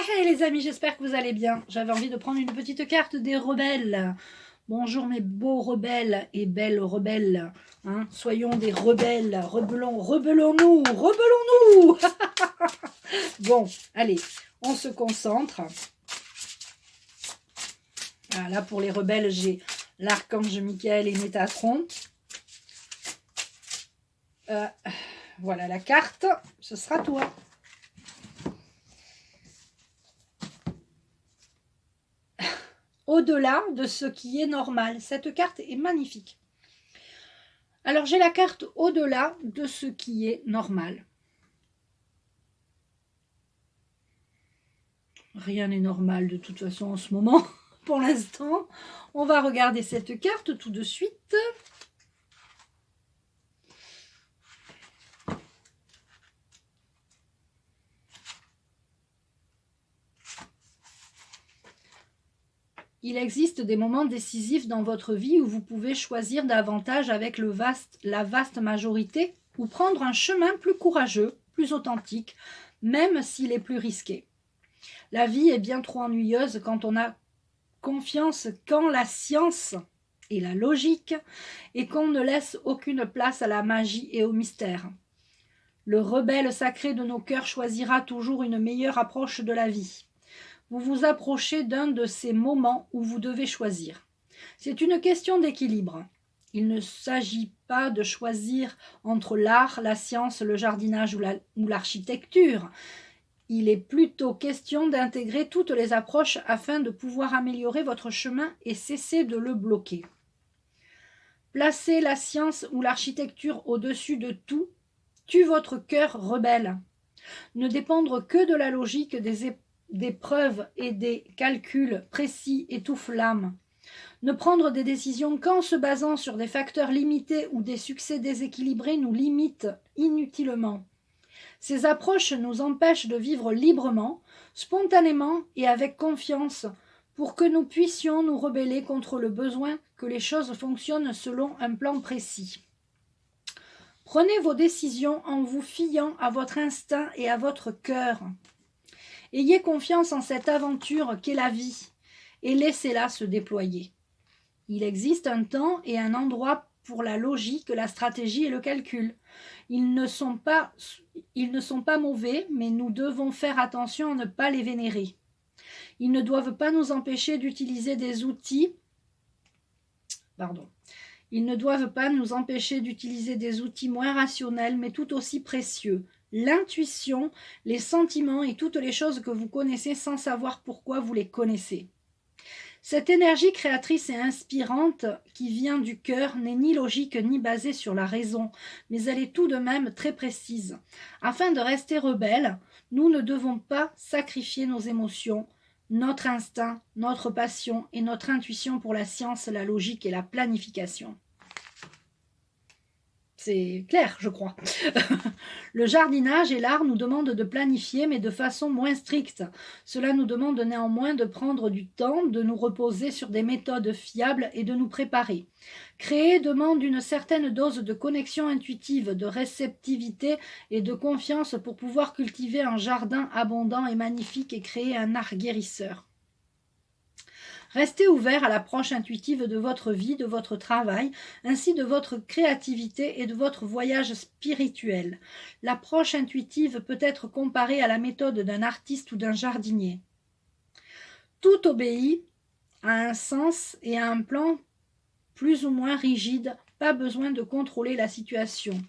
Hey les amis, j'espère que vous allez bien. J'avais envie de prendre une petite carte des rebelles. Bonjour mes beaux rebelles et belles rebelles. Hein, soyons des rebelles. Rebellons-nous. Rebellons-nous. Bon, allez, on se concentre. Voilà, pour les rebelles, j'ai l'archange Michael et Métatron. Voilà la carte. Ce sera toi. Au-delà de ce qui est normal. Cette carte est magnifique. Alors, j'ai la carte au-delà de ce qui est normal. Rien n'est normal de toute façon en ce moment, pour l'instant. On va regarder cette carte tout de suite. Il existe des moments décisifs dans votre vie où vous pouvez choisir davantage avec la vaste majorité ou prendre un chemin plus courageux, plus authentique, même s'il est plus risqué. La vie est bien trop ennuyeuse quand on a confiance qu'en la science et la logique et qu'on ne laisse aucune place à la magie et au mystère. Le rebelle sacré de nos cœurs choisira toujours une meilleure approche de la vie. Vous vous approchez d'un de ces moments où vous devez choisir. C'est une question d'équilibre. Il ne s'agit pas de choisir entre l'art, la science, le jardinage ou l'architecture. Il est plutôt question d'intégrer toutes les approches afin de pouvoir améliorer votre chemin et cesser de le bloquer. Placer la science ou l'architecture au-dessus de tout tue votre cœur rebelle. Ne dépendre que de la logique des preuves et des calculs précis étouffe l'âme. Ne prendre des décisions qu'en se basant sur des facteurs limités ou des succès déséquilibrés nous limite inutilement. Ces approches nous empêchent de vivre librement, spontanément et avec confiance pour que nous puissions nous rebeller contre le besoin que les choses fonctionnent selon un plan précis. Prenez vos décisions en vous fiant à votre instinct et à votre cœur. Ayez confiance en cette aventure qu'est la vie et laissez-la se déployer. Il existe un temps et un endroit pour la logique, la stratégie et le calcul. Ils ne sont pas mauvais, mais nous devons faire attention à ne pas les vénérer. Ils ne doivent pas nous empêcher d'utiliser des outils. Ils ne doivent pas nous empêcher d'utiliser des outils moins rationnels, mais tout aussi précieux. L'intuition, les sentiments et toutes les choses que vous connaissez sans savoir pourquoi vous les connaissez. Cette énergie créatrice et inspirante qui vient du cœur n'est ni logique ni basée sur la raison, mais elle est tout de même très précise. Afin de rester rebelles, nous ne devons pas sacrifier nos émotions, notre instinct, notre passion et notre intuition pour la science, la logique et la planification. C'est clair, je crois. Le jardinage et l'art nous demandent de planifier, mais de façon moins stricte. Cela nous demande néanmoins de prendre du temps, de nous reposer sur des méthodes fiables et de nous préparer. Créer demande une certaine dose de connexion intuitive, de réceptivité et de confiance pour pouvoir cultiver un jardin abondant et magnifique et créer un art guérisseur. Restez ouvert à l'approche intuitive de votre vie, de votre travail, ainsi de votre créativité et de votre voyage spirituel. L'approche intuitive peut être comparée à la méthode d'un artiste ou d'un jardinier. Tout obéit à un sens et à un plan plus ou moins rigide, pas besoin de contrôler la situation.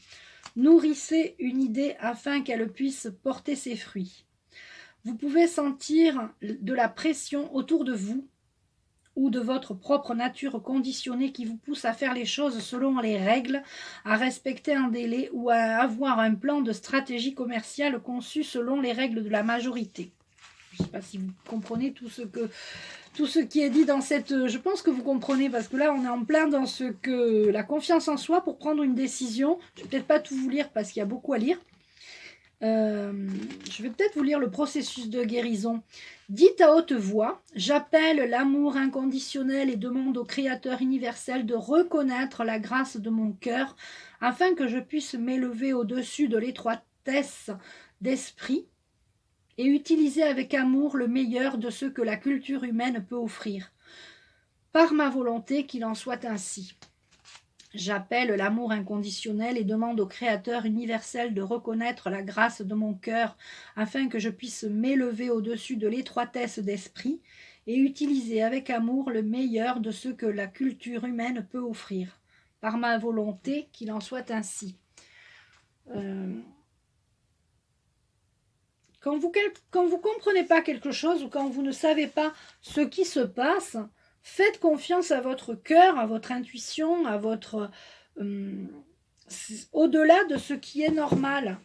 Nourrissez une idée afin qu'elle puisse porter ses fruits. Vous pouvez sentir de la pression autour de vous, ou de votre propre nature conditionnée qui vous pousse à faire les choses selon les règles, à respecter un délai ou à avoir un plan de stratégie commerciale conçu selon les règles de la majorité. Je ne sais pas si vous comprenez tout ce qui est dit dans cette... Je pense que vous comprenez parce que là on est en plein dans ce que la confiance en soi pour prendre une décision. Je ne vais peut-être pas tout vous lire parce qu'il y a beaucoup à lire. Je vais peut-être vous lire le processus de guérison. Dites à haute voix, j'appelle l'amour inconditionnel et demande au Créateur universel de reconnaître la grâce de mon cœur afin que je puisse m'élever au-dessus de l'étroitesse d'esprit et utilisez avec amour le meilleur de ce que la culture humaine peut offrir. Par ma volonté qu'il en soit ainsi. J'appelle l'amour inconditionnel et demande au Créateur universel de reconnaître la grâce de mon cœur afin que je puisse m'élever au-dessus de l'étroitesse d'esprit et utiliser avec amour le meilleur de ce que la culture humaine peut offrir. Par ma volonté qu'il en soit ainsi. Quand vous comprenez pas quelque chose ou quand vous ne savez pas ce qui se passe, faites confiance à votre cœur, à votre intuition, à votre au-delà de ce qui est normal.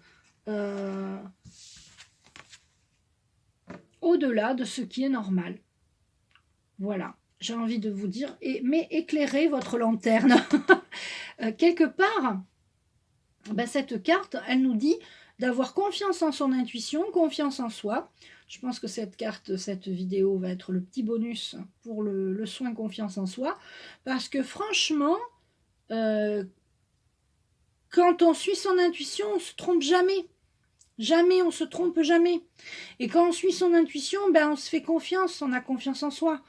Au-delà de ce qui est normal. Voilà, j'ai envie de vous dire, mais éclairez votre lanterne. Quelque part, ben cette carte, elle nous dit d'avoir confiance en son intuition, confiance en soi. Je pense que cette carte, cette vidéo va être le petit bonus pour le soin confiance en soi. Parce que franchement, quand on suit son intuition, on ne se trompe jamais. Jamais, on se trompe jamais. Et quand on suit son intuition, ben on se fait confiance, on a confiance en soi.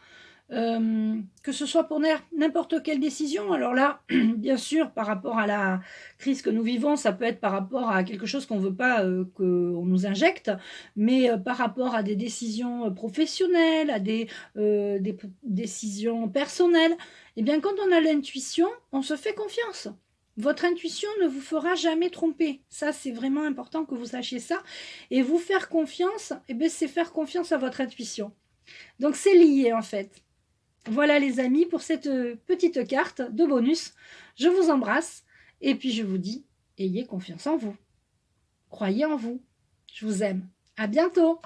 Que ce soit pour n'importe quelle décision. Alors là, bien sûr, par rapport à la crise que nous vivons, ça peut être par rapport à quelque chose qu'on ne veut pas qu'on nous injecte, mais par rapport à des décisions professionnelles, à des décisions personnelles, eh bien quand on a l'intuition, on se fait confiance. Votre intuition ne vous fera jamais tromper. Ça, c'est vraiment important que vous sachiez ça. Et vous faire confiance, eh bien, c'est faire confiance à votre intuition. Donc c'est lié en fait. Voilà les amis pour cette petite carte de bonus. Je vous embrasse et puis je vous dis, ayez confiance en vous. Croyez en vous. Je vous aime. À bientôt.